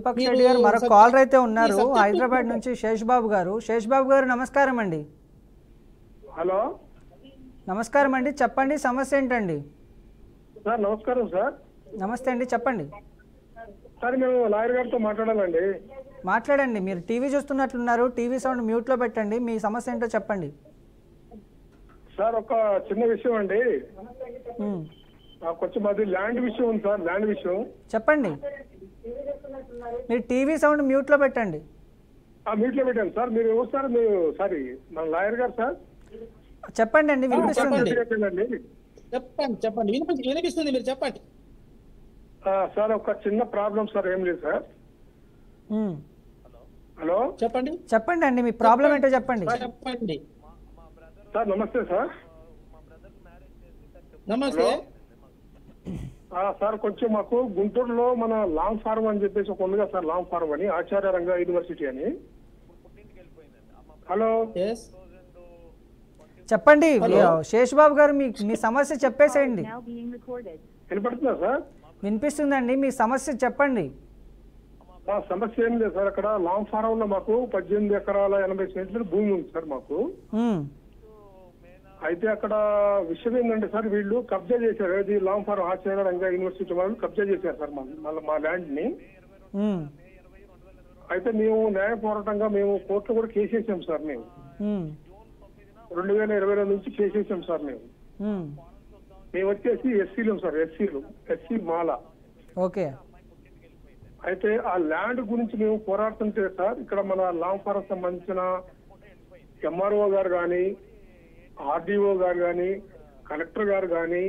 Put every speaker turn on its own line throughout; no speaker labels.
విరూపాక్ష రెడ్డి గారు మరొక కాలర్ అయితే ఉన్నారు హైదరాబాద్ నుంచి శేషబాబు గారు. శేషబాబు గారు నమస్కారం అండి.
హలో
నమస్కారం అండి, చెప్పండి సమస్య ఏంటండి?
సార్ నమస్కారం సార్.
నమస్తే అండి, చెప్పండి.
సార్ మేము లాయర్ గారితో మాట్లాడాలండి.
మాట్లాడండి. మీరు టీవీ చూస్తున్నట్లున్నారు, టీవీ సౌండ్ మ్యూట్లో పెట్టండి. మీ సమస్య ఏంటో చెప్పండి.
సార్ ఒక చిన్న విషయం అండి, కొంచెం అది ల్యాండ్ విషయం ఉంది సార్. ల్యాండ్ విషయం
చెప్పండి. మీరు టీవీ సౌండ్ మ్యూట్లో పెట్టండి.
మీట్లో పెట్టాను సార్. మీరు ఎవరు సార్? మీరు సారీ మన లాయర్ గారు సార్.
చెప్పండి అండి, వినిపిస్తుంది.
చెప్పండి వినిపిస్తుంది, మీరు చెప్పండి.
సార్ ఒక చిన్న ప్రాబ్లం సార్. ఏం లేదు సార్. హలో
చెప్పండి
చెప్పండి అండి, మీ ప్రాబ్లం ఏంటో చెప్పండి.
చెప్పండి
సార్. నమస్తే సార్.
నమస్తే
సార్ కొంచెం మాకు గుంటూరులో మన లాంగ్ ఫార్మ్ అని చెప్పేసి ఒక ఉందిగా సార్, లాంగ్ ఫార్మ్ అని, ఆచార్య రంగా యూనివర్సిటీ అని. హలో
చెప్పండి శేషబాబు గారు, మీ సమస్య చెప్పేసేయండి.
వినపడుతుందా సార్?
వినిపిస్తుందండి, మీ సమస్య చెప్పండి.
మా సమస్య ఏం లేదు సార్. అక్కడ లాంగ్ ఫారం లో మాకు 18 ఎకరాల 80 సెంట్లు భూమి ఉంది సార్ మాకు. అయితే అక్కడ విషయం ఏంటంటే సార్, వీళ్ళు కబ్జా చేశారు. అది లాంగ్ ఫారం ఆచార్య రంగా యూనివర్సిటీ వాళ్ళు కబ్జా చేశారు సార్ మళ్ళీ మా ల్యాండ్ ని. అయితే మేము న్యాయ పోరాటంగా మేము కోర్టులో కూడా కేసు వేసాం సార్. మేము 2020 నుంచి కేసు వేసాం సార్. మేము వచ్చేసి ఎస్సీలు సార్, ఎస్సీ మాల.
ఓకే.
అయితే ఆ ల్యాండ్ గురించి మేము పోరాడుతుంటే సార్, ఇక్కడ మన లాంగ్ ఫారం సంబంధించిన ఎంఆర్ఓ గారు కానీ, ఆర్డీఓ గారు కానీ, కలెక్టర్ గారు కానీ,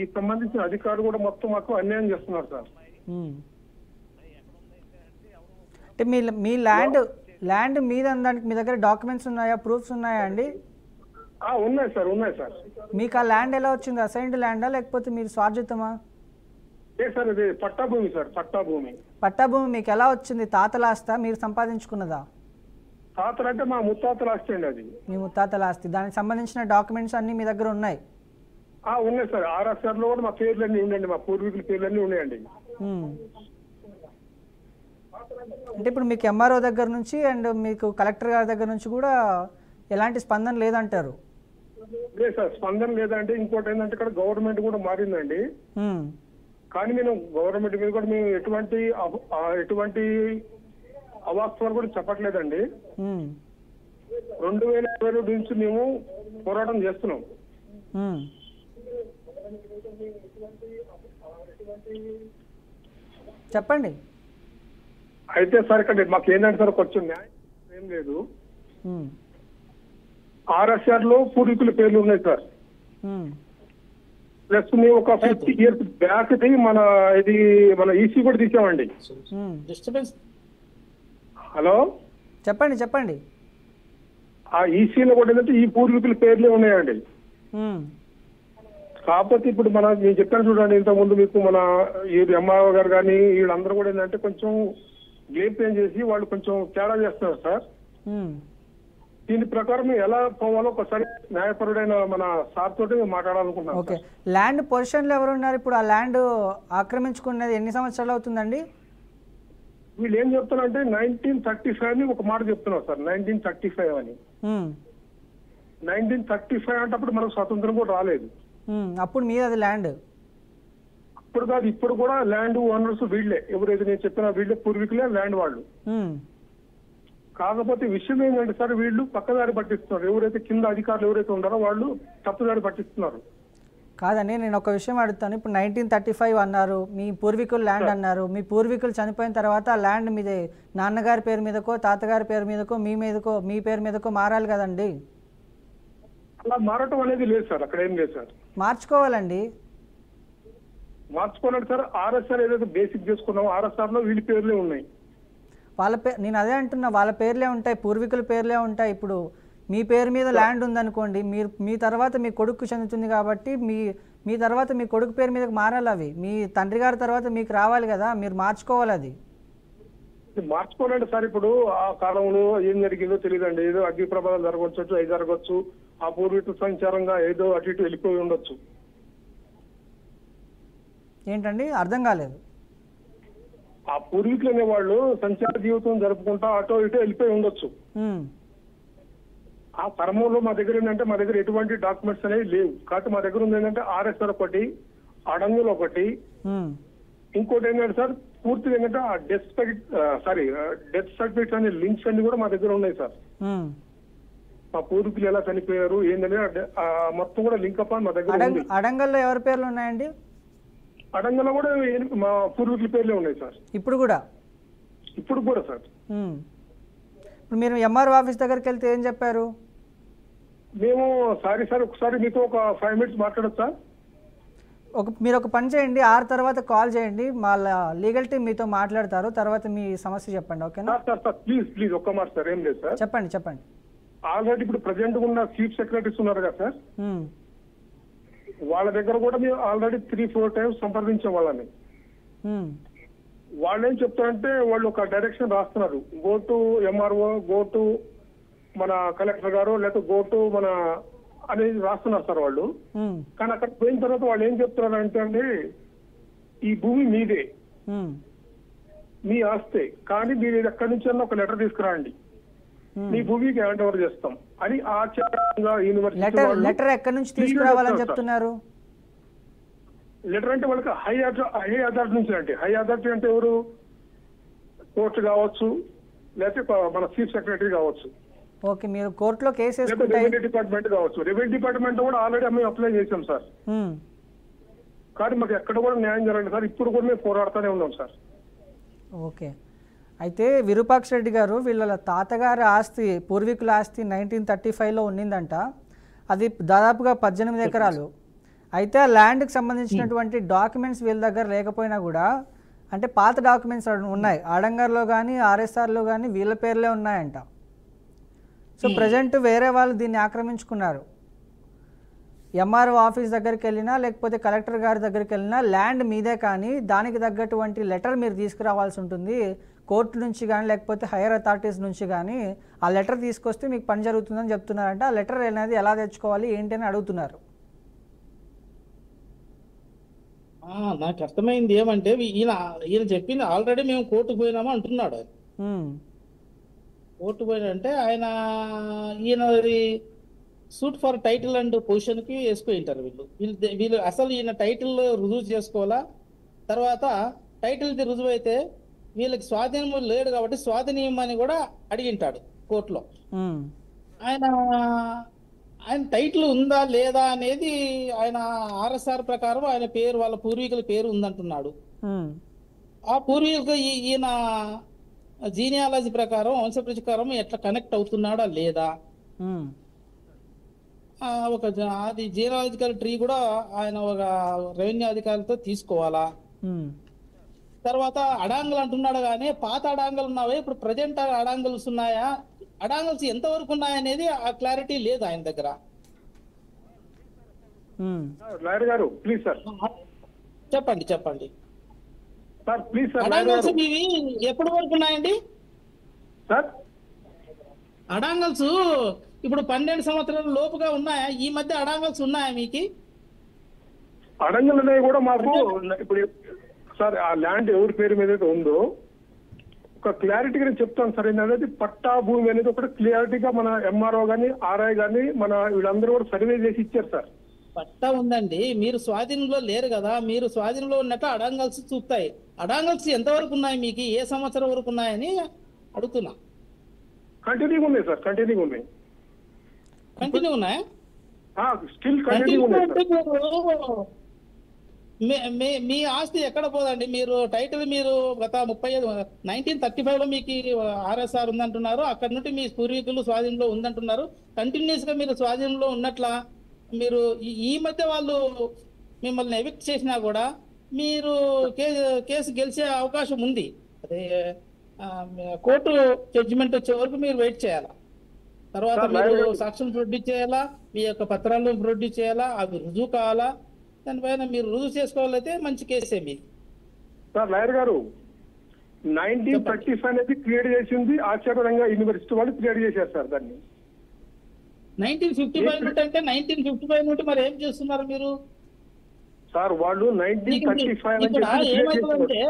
ఈ సంబంధించిన అధికారులు కూడా మొత్తం మాకు అన్యాయం చేస్తున్నారు సార్.
అంటే మీ ల్యాండ్ మీద దానికి మీ దగ్గర డాక్యుమెంట్స్ ఉన్నాయా, ప్రూఫ్స్ ఉన్నాయా అండి?
ఉన్నాయి సార్, ఉన్నాయి సార్.
మీకు ఆ ల్యాండ్ ఎలా వచ్చింది? అసైన్డ్ ల్యాండా లేకపోతే మీరు స్వార్జితమా?
సార్ ఇది పట్టా భూమి సార్, పట్టా భూమి.
పట్టా భూమి మీకు ఎలా వచ్చింది? తాతల ఆస్తా, మీరు సంపాదించుకున్నదా?
తాతలు అంటే మా ముత్తాతల ఆస్తి అండి అది.
మీ ముత్తాతల ఆస్తి. దానికి సంబంధించిన డాక్యుమెంట్స్ అన్ని మీ దగ్గర ఉన్నాయి?
ఉన్నాయి సార్. ఆర్ఎస్ఆర్ లో కూడా మా పేర్లన్నీ ఉన్నాయండి, మా పూర్వీకుల పేర్లన్నీ ఉన్నాయండి.
అంటే ఇప్పుడు మీకు ఎంఆర్ఓ దగ్గర నుంచి అండ్ మీకు కలెక్టర్ గారి దగ్గర నుంచి కూడా ఎలాంటి స్పందన లేదంటారు?
లేదు సార్, స్పందన లేదంటే. ఇంకోటి ఏంటంటే ఇక్కడ గవర్నమెంట్ కూడా మారిందండి. కానీ మేము గవర్నమెంట్ మీద కూడా మేము ఎటువంటి అవాస్తవాలు కూడా చెప్పట్లేదండి. 2020 నుంచి మేము పోరాటం చేస్తున్నాం.
చెప్పండి.
అయితే సార్ ఇక్కడ మాకు ఏంటంటే సార్ కొంచెం న్యాయం ఏం లేదు. ఆర్ఎస్ఆర్ లో పూర్వీకుల పేర్లు ఉన్నాయి సార్. ప్లస్ మేము ఒక 50 years బ్యాక్ మన ఈసీ కూడా తీసామండి. హలో
చెప్పండి.
ఆ ఈసీలో కూడా ఏంటంటే ఈ పూర్వీకుల పేర్లే ఉన్నాయండి. కాకపోతే ఇప్పుడు నేను చెప్పాను చూడండి ఇంతకుముందు మీకు, మన ఈ ఎంఆర్ఓ గారు కానీ వీళ్ళందరూ కూడా ఏంటంటే కొంచెం గేమ్ ప్లేన్ చేసి వాళ్ళు కొంచెం తేడా చేస్తున్నారు సార్. దీని ప్రకారం ఎలా పోవాలో ఒకసారి న్యాయపరుడైన మన సార్ తోటి మాట్లాడాలనుకుంటున్నాను.
ఓకే. ల్యాండ్ పొజిషన్లో ఎవరు ఉన్నారు ఇప్పుడు? ఆ ల్యాండ్ ఆక్రమించుకునేది ఎన్ని సంవత్సరాలు అవుతుందండి?
వీళ్ళు ఏం చెప్తున్నారంటే 1935 అని ఒక మాట చెప్తున్నారు సార్. 1935 అని. 1935 అంటే అప్పుడు మనకు స్వాతంత్రం కూడా రాలేదు.
అప్పుడు మీద అది ల్యాండ్
అప్పుడు కాదు, ఇప్పుడు కూడా ల్యాండ్ ఓనర్స్ వీళ్ళే. ఎవరైతే నేను చెప్పిన వీళ్ళే పూర్వీకులే ల్యాండ్ వాళ్ళు. కాకపోతే విషయం ఏంటంటే సార్, వీళ్ళు పక్కదారి పట్టిస్తున్నారు. ఎవరైతే కింద అధికారులు ఎవరైతే ఉన్నారో వాళ్ళు తప్పుదారి పట్టిస్తున్నారు.
కాదండి, నేను ఒక విషయం అడుగుతాను. ఇప్పుడు 1935 అన్నారు, మీ పూర్వీకులు ల్యాండ్ అన్నారు. మీ పూర్వీకులు చనిపోయిన తర్వాత ఆ ల్యాండ్ మీదే నాన్నగారి పేరు మీదకో, తాతగారి పేరు మీదకో, మీ పేరు మీదకో మారాలి కదండి.
అలా మారటం అనేది లేదు సార్. అక్కడ ఏం లేదు సార్.
మార్చుకోవాలండి.
మార్చుకోవాలంటే సార్ ఆర్ఎస్ఆర్ ఏదైతే బేసిక్ చేసుకున్నామో ఆర్ఎస్ఆర్ లో వీళ్ళ పేర్లే ఉన్నాయి.
నేను అదే అంటున్నా, వాళ్ళ పేర్లే ఉంటాయి, పూర్వీకుల పేర్లే ఉంటాయి. ఇప్పుడు మీ పేరు మీద ల్యాండ్ ఉందనుకోండి, మీ తర్వాత మీ కొడుకు చెందుతుంది కాబట్టి మీ తర్వాత మీ కొడుకు పేరు మీదకి మారాలి. అవి మీ తండ్రి గారి తర్వాత మీకు రావాలి కదా, మీరు మార్చుకోవాలి. అది
మార్చుకోవాలంటే సార్ ఇప్పుడు ఆ కాలంలో ఏం జరిగిందో తెలియదండి. ఏదో అగ్ని ప్రమాదాలు జరగవచ్చు, అవి జరగవచ్చు. ఆ పూర్వీకుల సంచారంగా ఏదో అటు ఇటు వెళ్ళిపోయి ఉండొచ్చు.
ఏంటండి అర్థం కాలేదు?
ఆ పూర్వీకులు అనే వాళ్ళు సంచార జీవితం జరుపుకుంటా అటో ఇటో వెళ్ళిపోయి ఉండొచ్చు. ఆ తరమంలో మా దగ్గర ఏంటంటే మా దగ్గర ఎటువంటి డాక్యుమెంట్స్ అనేవి లేవు. కాబట్టి మా దగ్గర ఉంది ఏంటంటే ఆర్ఎస్ఆర్ ఒకటి, అడంగులు ఒకటి, ఇంకోటి ఏంటంటే సార్ పూర్తిగా ఏంటంటే ఆ డెత్ సర్టిఫికేట్ అనే లింక్స్ అన్ని కూడా మా దగ్గర ఉన్నాయి సార్. మా పూర్వీకులు ఎలా చనిపోయారు ఏంటనే మొత్తం కూడా లింక్ అప్ అని మా దగ్గర ఉంది.
అడంగల్లో ఎవరి పేర్లు ఉన్నాయండి?
అడంగల్లో కూడా మా పూర్వీకుల పేర్లే ఉన్నాయి సార్.
ఇప్పుడు కూడా
సార్.
ఇప్పుడు మీరు ఎంఆర్ఓ ఆఫీస్ దగ్గరికి వెళ్తే ఏం చెప్పారు?
మేము సారీ సార్ ఒకసారి మీతో ఒక 5 minutes మాట్లాడొచ్చా?
మీరు ఒక పని చేయండి, 6 తర్వాత కాల్ చేయండి, మా లీగల్ టీం మీతో మాట్లాడతారు. తర్వాత మీ సమస్య చెప్పండి. ఓకేనా
సార్? ప్లీజ్ ఒక్క మాట సార్. ఏం లేదు సార్,
చెప్పండి.
ఆల్రెడీ ఇప్పుడు ప్రజెంట్ ఉన్న చీఫ్ సెక్రటరీస్ ఉన్నారు కదా సార్, వాళ్ళ దగ్గర కూడా మేము ఆల్రెడీ 3-4 times సంప్రదించాం వాళ్ళని. వాళ్ళు ఏం చెప్తారంటే వాళ్ళు ఒక డైరెక్షన్ రాస్తున్నారు, go to MRO, go to మన కలెక్టర్ గారు, లేకపోతే గో టు మన అనేది రాస్తున్నారు సార్ వాళ్ళు. కానీ అక్కడ పోయిన తర్వాత వాళ్ళు ఏం చెప్తున్నారు అంటే అండి, ఈ భూమి మీదే, మీ ఆస్తే, కానీ మీరు ఎక్కడి నుంచి అన్న ఒక లెటర్ తీసుకురండి, మీ భూమికి హ్యాండ్ ఓవర్ చేస్తాం అని ఆచారంగా యూనివర్సిటీ
లెటర్ ఎక్కడి నుంచి తీసుకురావాలని చెప్తున్నారు.
లెటర్ అంటే వాళ్ళకి హై అథారిటీ నుంచి అండి. హై అథారిటీ అంటే ఎవరు? కోర్టు కావచ్చు, లేకపోతే మన చీఫ్ సెక్రటరీ కావచ్చు.
ఓకే, మీరు కోర్టులో కేసు
రెవెన్యూ డిపార్ట్మెంట్ కావచ్చు. రెవెన్యూ డిపార్ట్మెంట్ కూడా ఆల్రెడీ మేము అప్లై చేసాం సార్. కానీ మాకు ఎక్కడ కూడా న్యాయం జరగలేదు సార్. ఇప్పుడు కూడా మేము పోరాడుతూనే ఉన్నాం సార్.
ఓకే, అయితే విరూపాక్ష రెడ్డి గారు వీళ్ళ తాతగారి ఆస్తి, పూర్వీకుల ఆస్తి 1935లో ఉన్నిందంట. అది దాదాపుగా 18 ఎకరాలు. అయితే ఆ ల్యాండ్కి సంబంధించినటువంటి డాక్యుమెంట్స్ వీళ్ళ దగ్గర లేకపోయినా కూడా, అంటే పాత డాక్యుమెంట్స్ ఉన్నాయి, అడంగర్లో కానీ ఆర్ఎస్ఆర్లో కానీ వీళ్ళ పేర్లే ఉన్నాయంట. సో ప్రజెంట్ వేరే వాళ్ళు దీన్ని ఆక్రమించుకున్నారు. ఎంఆర్ఓ ఆఫీస్ దగ్గరికి వెళ్ళినా లేకపోతే కలెక్టర్ గారి దగ్గరికి వెళ్ళినా ల్యాండ్ మీదే, కానీ దానికి తగ్గటువంటి లెటర్ మీరు తీసుకురావాల్సి ఉంటుంది. కోర్టు నుంచి కానీ లేకపోతే హైయర్ అథారిటీస్ నుంచి కానీ ఆ లెటర్ తీసుకొస్తే మీకు పని జరుగుతుందని చెప్తున్నారంట. ఆ లెటర్ అనేది ఎలా తెచ్చుకోవాలి ఏంటి అని అడుగుతున్నారు.
నాకు అర్థమైంది ఏమంటే, ఈయన చెప్పింది ఆల్రెడీ మేము కోర్టుకు పోయినామా అంటున్నాడు. కోర్టు పోయినంటే ఆయన ఈయనది suit for title and possession కి వేసుకుంటారు వీళ్ళు అసలు ఈయన టైటిల్ రుజువు చేసుకోవాలా. తర్వాత టైటిల్ రుజువు అయితే వీళ్ళకి స్వాధీనం లేడు కాబట్టి స్వాధీనమని కూడా అడిగింటాడు కోర్టులో. ఆయన టైటిల్ ఉందా లేదా అనేది ఆయన ఆర్ఎస్ఆర్ ప్రకారం ఆయన పేరు, వాళ్ళ పూర్వీకుల పేరు ఉందంటున్నాడు. ఆ పూర్వీకులు ఈయన జీనియాలజీ ప్రకారం, వంశ ప్రకారం ఎట్లా కనెక్ట్ అవుతున్నాడా లేదా, అది జీనియాలజికల్ ట్రీ కూడా ఆయన ఒక రెవెన్యూ అధికారులతో తీసుకోవాలా. తర్వాత అడాంగల్ అంటున్నాడు, కానీ పాత అడాంగల్ ఉన్నావా, ఇప్పుడు ప్రజెంట్ అడాంగల్స్ ఉన్నాయా, అడాంగల్స్ ఎంతవరకు ఉన్నాయనేది ఆ క్లారిటీ లేదు ఆయన దగ్గర.
లాయర్ గారు ప్లీజ్ సార్
చెప్పండి
సార్, ప్లీజ్ సార్.
అడాంగల్స్ మీవి ఎప్పటి వరకు ఉన్నాయండి
సార్?
అడాంగల్స్ ఇప్పుడు 12 సంవత్సరాల లోపుగా ఉన్నాయా? ఈ మధ్య అడాంగల్స్ ఉన్నాయా మీకు?
అడంగల్ అనేవి కూడా మాకు ఇప్పుడు సార్ ఆ ల్యాండ్ ఎవరి పేరు మీద ఉందో ఒక క్లారిటీగా నేను చెప్తాను సార్. ఏంటంటే పట్టా భూమి అనేది ఒకటి క్లియారిటీగా మన ఎంఆర్ఓ గానీ ఆర్ఐ గానీ మన వీళ్ళందరూ కూడా సర్వే చేసి ఇచ్చారు సార్.
పట్టా ఉందండి, మీరు స్వాధీనంలో లేరు కదా. మీరు స్వాధీనంలో ఉన్నట్టు అడాంగల్స్ చూస్తాయి. అడాంగల్స్ ఎంతవరకు ఉన్నాయి మీకు, ఏ సంవత్సరం వరకు ఉన్నాయని అడుగుతున్నా.
కంటిన్యూ ఉన్నాయి సార్, కంటిన్యూ ఉన్నాయి.
కంటిన్యూ ఉన్నాయా?
స్టిల్ కంటిన్యూ ఉన్నాయి.
మీ ఆస్తి ఎక్కడ పోదండి? మీరు టైటిల్ మీరు గత 1935లో మీకు ఆర్ఎస్ఆర్ ఉందంటున్నారు, అక్కడ నుండి మీ పూర్వీకులు స్వాధీనంలో ఉందంటున్నారు. కంటిన్యూస్ గా మీరు స్వాధీనంలో ఉన్నట్లా. మీరు ఈ మధ్య వాళ్ళు మిమ్మల్ని ఎవిక్ట్ చేసినా కూడా మీరు కేసు గెలిచే అవకాశం ఉంది. అదే కోర్టు జడ్జిమెంట్ వచ్చే వరకు మీరు వెయిట్ చేయాలా. తర్వాత మీరు సాక్ష్యం ప్రొడ్యూస్ చేయాలా, మీ యొక్క పత్రాలను ప్రొడ్యూస్ చేయాలా, అవి రుజువు కావాలా. దానిపైన మీరు రుజువు చేసుకోవాలైతే మంచి కేసే మీకు.
సార్ లాయర్ గారు, 1935 అనేది క్రియేట్ చేసింది ఆచార్యంగా యూనివర్సిటీ వాళ్ళు క్రియేట్ చేశారు సార్. దాన్ని
1955 నుండి అంటే 1955 నుండి మరి ఏం చేస్తున్నారు మీరు?
సార్ వాళ్ళు 1935
ఇక్కడ
అని చెప్పి
ఏమవుతుందంటే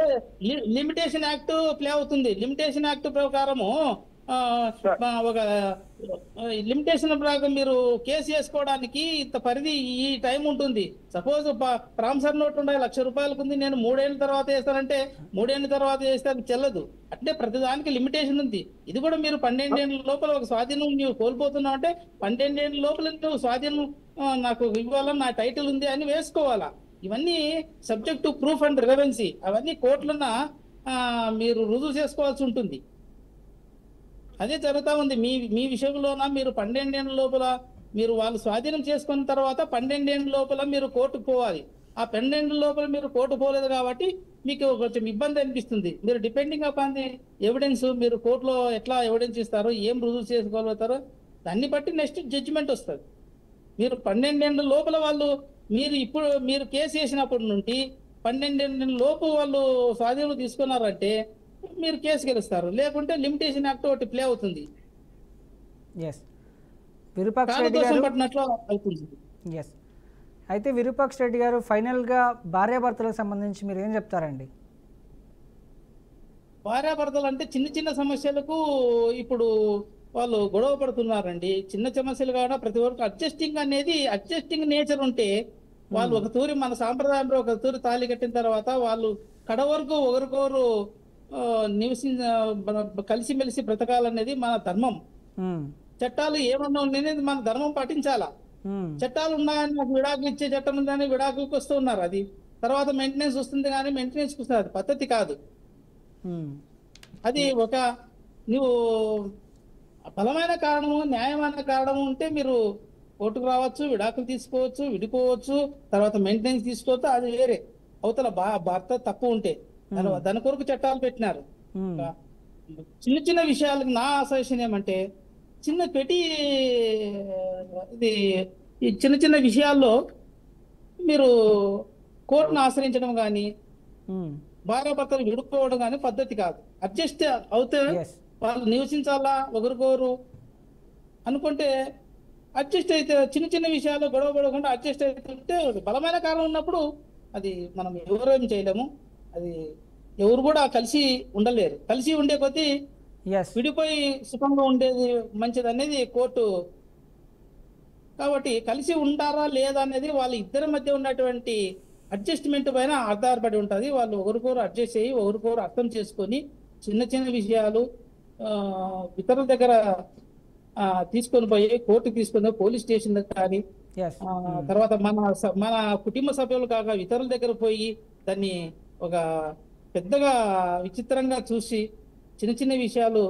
లిమిటేషన్ యాక్ట్ ప్లే అవుతుంది. లిమిటేషన్ యాక్ట్ ప్రకారము ఆ, ఒక లిమిటేషన్ ప్రకారం మీరు కేసు చేసుకోవడానికి ఇంత పరిధి ఈ టైం ఉంటుంది. సపోజ్ ప్రామిసర్ నోట్ ఉండే ₹1,00,000 ఉంది, నేను 3 ఏళ్ళ తర్వాత వేస్తానంటే 3 ఏళ్ళ తర్వాత వేస్తే అది చెల్లదు. అంటే ప్రతిదానికి లిమిటేషన్ ఉంది. ఇది కూడా మీరు 12 ఏళ్ళ లోపల ఒక స్వాధీనం నువ్వు కోల్పోతున్నావు అంటే 12 ఏళ్ళ లోపల నువ్వు స్వాధీనం నాకు ఇవ్వాలని నా టైటిల్ ఉంది అని వేసుకోవాలా. ఇవన్నీ subject to proof and relevancy. అవన్నీ కోర్టులన్న మీరు రుజువు చేసుకోవాల్సి ఉంటుంది. అదే జరుగుతా ఉంది మీ విషయంలోన. మీరు 12 ఏళ్ళ లోపల మీరు వాళ్ళు స్వాధీనం చేసుకున్న తర్వాత 12 ఏళ్ళ లోపల మీరు కోర్టుకు పోవాలి. ఆ 12 ఏళ్ళ లోపల మీరు కోర్టు పోలేదు కాబట్టి మీకు కొంచెం ఇబ్బంది అనిపిస్తుంది. మీరు డిపెండింగ్ అపాన్ ది ఎవిడెన్స్, మీరు కోర్టులో ఎట్లా ఎవిడెన్స్ ఇస్తారో, ఏం రుజువు చేసుకోగలుగుతారో దాన్ని బట్టి నెక్స్ట్ జడ్జిమెంట్ వస్తుంది. మీరు 12 ఏళ్ళ లోపల వాళ్ళు మీరు కేసు వేసినప్పటి నుండి 12 ఏళ్ళ లోపు వాళ్ళు స్వాధీనం తీసుకున్నారంటే మీరు కేసు గెలుస్తారు. లేకుంటే లిమిటేషన్ యాక్ట్ ఒకటి ప్లే అవుతుంది.
ఎస్ విరూపాక్ష రెడ్డి గారు
పట్టినట్లు అవుతుంది.
ఎస్ అయితే విరూపాక్ష రెడ్డి గారు ఫైనల్గా భార్యాభర్తలకు సంబంధించి మీరు ఏం చెప్తారండి?
భార్యాభర్తలు అంటే చిన్న చిన్న సమస్యలకు ఇప్పుడు వాళ్ళు గొడవ పడుతున్నారండి. చిన్న సమస్యలు కాకుండా ప్రతి ఒక్కరికి అడ్జస్టింగ్ నేచర్ ఉంటే వాళ్ళు ఒక తూరి మన సాంప్రదాయంలో ఒక తూరి తాళి కట్టిన తర్వాత వాళ్ళు కడ వరకు ఒకరికొకరు కలిసిమెలిసి బ్రతకాలనేది మన ధర్మం. చట్టాలు ఏమన్నా ఉండేది మన ధర్మం పాటించాలా. చట్టాలు ఉన్నాయని నాకు విడాకులు ఇచ్చే చట్టం ఉందని విడాకులకు వస్తూ ఉన్నారు. అది తర్వాత మెయింటెనెన్స్ వస్తుంది కానీ మెయింటెనెన్స్ వస్తుంది, అది పద్ధతి కాదు. అది నువ్వు బలమైన కారణము న్యాయమైన కారణము ఉంటే మీరు కోర్టుకు రావచ్చు, విడాకులు తీసుకోవచ్చు, విడిపోవచ్చు, తర్వాత మెయింటెనెన్స్ తీసుకోవచ్చు, అది వేరే. అవతల భర్త తప్పు ఉంటే దాని కొరకు చట్టాలు పెట్టినారు. చిన్న చిన్న విషయాలకు నా సజెషన్ ఏమంటే ఈ చిన్న చిన్న విషయాల్లో మీరు కోర్టును ఆశ్రయించడం కానీ భార్యాభర్తలు విడుకోవడం కానీ పద్ధతి కాదు. అడ్జస్ట్ అవుతే వాళ్ళు నివసించాలా ఒకరికొరు అనుకుంటే అడ్జస్ట్ అయితే చిన్న చిన్న విషయాల్లో గొడవ పడకుండా అడ్జస్ట్ అయితే బలమైన కారణం ఉన్నప్పుడు అది మనం ఎవరేం చేయలేము. అది ఎవరు కూడా కలిసి ఉండలేరు. కలిసి ఉండే కొద్దీ విడిపోయి సుఖంగా ఉండేది మంచిది అనేది కోర్టు. కాబట్టి కలిసి ఉంటారా లేదా అనేది వాళ్ళ ఇద్దరి మధ్య ఉన్నటువంటి అడ్జస్ట్మెంట్ పైన ఆధారపడి ఉంటుంది. వాళ్ళు ఒకరికొరు అడ్జస్ట్ అయ్యి ఒకరికొరు అర్థం చేసుకొని చిన్న చిన్న విషయాలు ఇతరుల దగ్గర తీసుకొని పోయి కోర్టుకు తీసుకొని పోలీస్ స్టేషన్ దగ్గర కానీ తర్వాత మన కుటుంబ సభ్యులు కాక ఇతరుల దగ్గర పోయి దాన్ని ఒక పెద్దగా విచిత్రంగా చూసి చిన్న చిన్న విషయాలు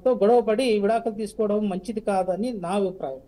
తో గొడవపడి విడాకులు తీసుకోవడం మంచిది కాదని నా అభిప్రాయం.